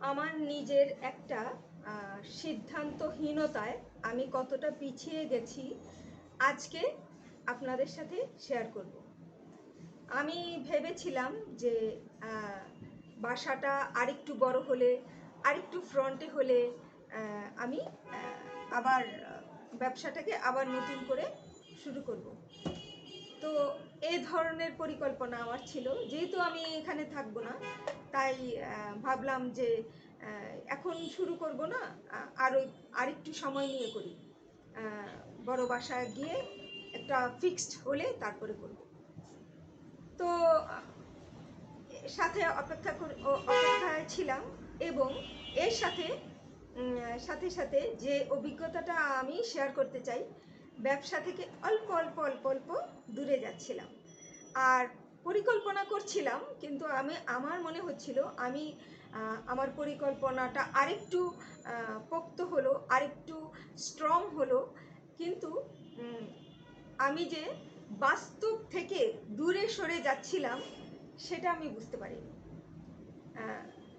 আমার নিজের একটা সিদ্ধান্তহীনতায় আমি কতটা পিছিয়ে গেছি আজকে আপনাদের সাথে শেয়ার করব। আমি ভেবেছিলাম যে বাসাটা আরেকটু বড় হলে, আরেকটু ফ্রন্টে হলে আমি আবার ব্যবসাটাকে আবার নতুন করে শুরু করব। তো এই ধরনের পরিকল্পনা আমার ছিল। যেহেতু আমি এখানে থাকবো না, তাই ভাবলাম যে এখন শুরু করব না, আরেকটু সময় নিয়ে করি। বড় বাসায় গিয়ে একটা ফিক্সড হলে তারপরে করব। তো সাথে অপেক্ষায় ছিলাম, এবং এর সাথে সাথে সাথে যে অভিজ্ঞতাটা আমি শেয়ার করতে চাই, ব্যবসা থেকে অল্প অল্প অল্প অল্প দূরে যাচ্ছিলাম আর পরিকল্পনা করছিলাম, কিন্তু আমার মনে হচ্ছিল আমি আমার পরিকল্পনাটা আরেকটু পোক্ত হলো, আরেকটু স্ট্রং হলো, কিন্তু আমি যে বাস্তব থেকে দূরে সরে যাচ্ছিলাম সেটা আমি বুঝতে পারিনি।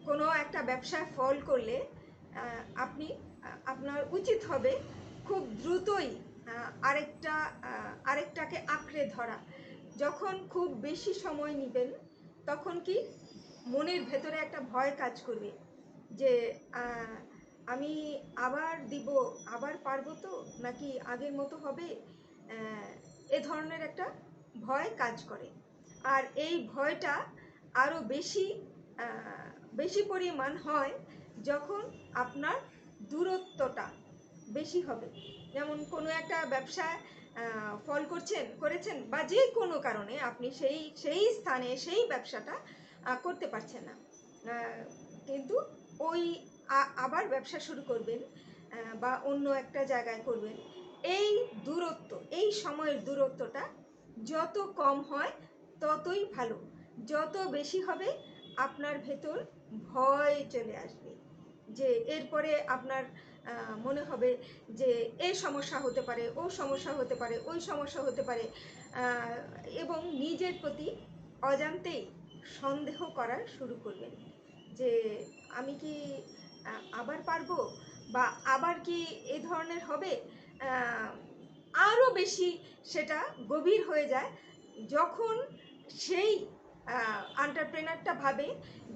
কোনো একটা ব্যবসায় ফল করলে আপনি আপনার উচিত হবে খুব দ্রুতই আরেকটাকে আঁকড়ে ধরা। যখন খুব বেশি সময় নেবেন, তখন কি মনের ভেতরে একটা ভয় কাজ করবে যে আমি আবার দিব, আবার পারবো তো, নাকি আগের মতো হবে। এ ধরনের একটা ভয় কাজ করে। আর এই ভয়টা আরও বেশি পরিমাণ হয় যখন আপনার দূরত্বটা বেশি হবে। যেমন কোনো একটা ব্যবসায় ফল করেছেন, বা যে কোনো কারণে আপনি সেই স্থানে সেই ব্যবসাটা করতে পারছেন না, কিন্তু ওই আবার ব্যবসা শুরু করবেন, বা অন্য একটা জায়গায় করবেন। এই দূরত্ব, এই সময়ের দূরত্বটা যত কম হয় ততই ভালো। যত বেশি হবে, আপনার ভেতর ভয় চলে আসবে যে এরপরে আপনার মনে হবে যে এই সমস্যা হতে পারে, ও সমস্যা হতে পারে, ওই সমস্যা হতে পারে, এবং নিজের প্রতি অজান্তেই সন্দেহ করা শুরু করবেন যে আমি কি আবার পারবো, বা আবার কি এ ধরনের হবে। আরও বেশি সেটা গভীর হয়ে যায় যখন সেই এন্টারপ্রেনারটা ভাবে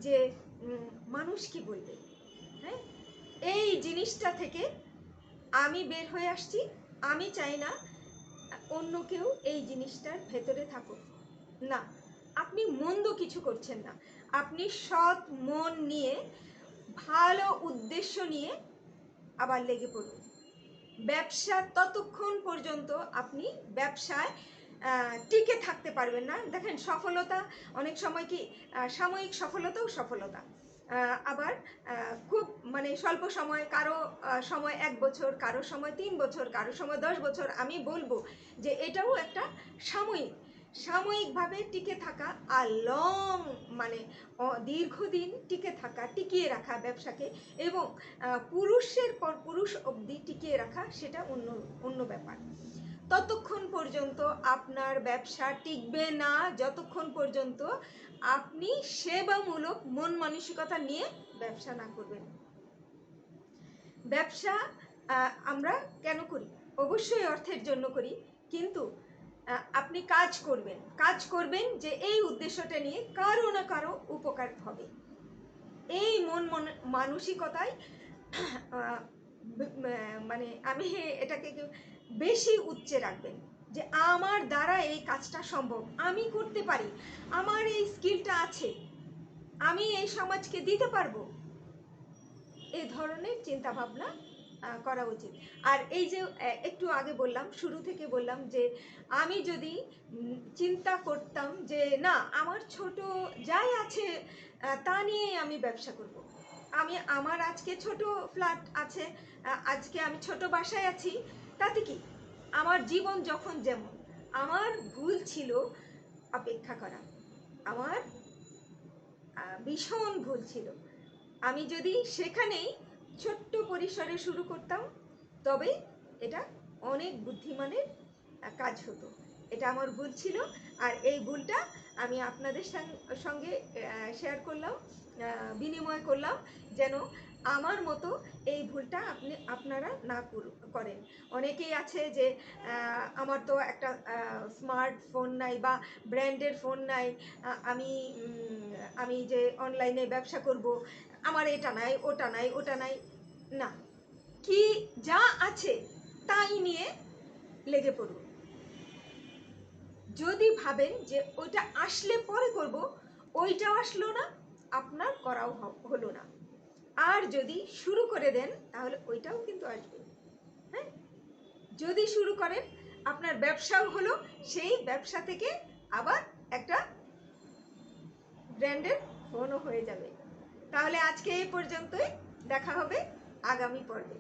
যে মানুষ কি বলবে। হ্যাঁ, এই জিনিসটা থেকে আমি বের হয়ে আসছি। আমি চাই না অন্য কেউ এই জিনিসটার ভেতরে থাকুক। না, আপনি মন্দ কিছু করছেন না, আপনি সৎ মন নিয়ে, ভালো উদ্দেশ্য নিয়ে আবার লেগে পড়ুন। ব্যবসা ততক্ষণ পর্যন্ত আপনি ব্যবসায় টিকে থাকতে পারবেন না। দেখেন, সফলতা অনেক সময় কি সাময়িক সফলতাও সফলতা, আবার খুব মানে স্বল্প সময়, কারো সময় 1 বছর, কারো সময় 3 বছর, কারো সময় 10 বছর। আমি বলবো যে এটাও একটা সাময়িকভাবে টিকে থাকা, আর মানে দীর্ঘদিন টিকিয়ে রাখা ব্যবসাকে, এবং পুরুষের পর পুরুষ অবধি টিকিয়ে রাখা, সেটা অন্য ব্যাপার। ততক্ষণ পর্যন্ত আপনার ব্যবসা টিকবে না যতক্ষণ পর্যন্ত আপনি সেবামূলক মন মানসিকতা নিয়ে ব্যবসা না করবেন। ব্যবসা আমরা কেন করি? অবশ্যই অর্থের জন্য করি, কিন্তু আপনি কাজ করবেন যে এই উদ্দেশ্যটা নিয়ে কারো না কারো উপকার হবে। এই মানসিকতায় মানে আমি এটাকে বেশি উচ্চে রাখবেন যে আমার দ্বারা এই কাজটা সম্ভব, আমি করতে পারি, আমার এই স্কিলটা আছে, আমি এই সমাজকে দিতে পারবো। এই ধরনের চিন্তা ভাবনা করা উচিত। আর এই যে একটু আগে বললাম, শুরু থেকে বললাম যে আমি যদি চিন্তা করতাম যে না, আমার ছোট যাই আছে তা নিয়ে আমি ব্যবসা করব। আমার আজকে ছোট ফ্ল্যাট আছে, আজকে আমি ছোট বাসায় আছি, তাতে কি, আমার জীবন যখন যেমন। আমার ভুল ছিল অপেক্ষা করা, আমার ভীষণ ভুল ছিল। আমি যদি সেখানেই ছোট্ট পরিসরে শুরু করতাম, তবে এটা অনেক বুদ্ধিমানের কাজ হতো। এটা আমার ভুল ছিল, আর এই ভুলটা আমি আপনাদের সঙ্গে শেয়ার করলাম। বিনিময় করলাম যেন আমার মতো এই ভুলটা আপনারা না করেন। অনেকেই আছে যে আমার তো একটা স্মার্টফোন নাই বা ব্র্যান্ডের ফোন নাই, আমি যে অনলাইনে ব্যবসা করব, আমার এটা নাই ওটা নাই ওটা নাই। না, কি যা আছে তাই নিয়ে লেগে পড়ুন। যদি ভাবেন যে ওইটা আসলে পরে করব, ওইটাও আসলো না, আপনার করাও হলো না। আর যদি শুরু করে দেন তাহলে ওইটাও কিন্তু আসবে। হ্যাঁ, যদি শুরু করেন আপনার ব্যবসাও হলো, সেই ব্যবসা থেকে আবার একটা ব্র্যান্ডের ফোনও হয়ে যাবে। তাহলে আজকে এই পর্যন্তই, দেখা হবে আগামী পর্বে।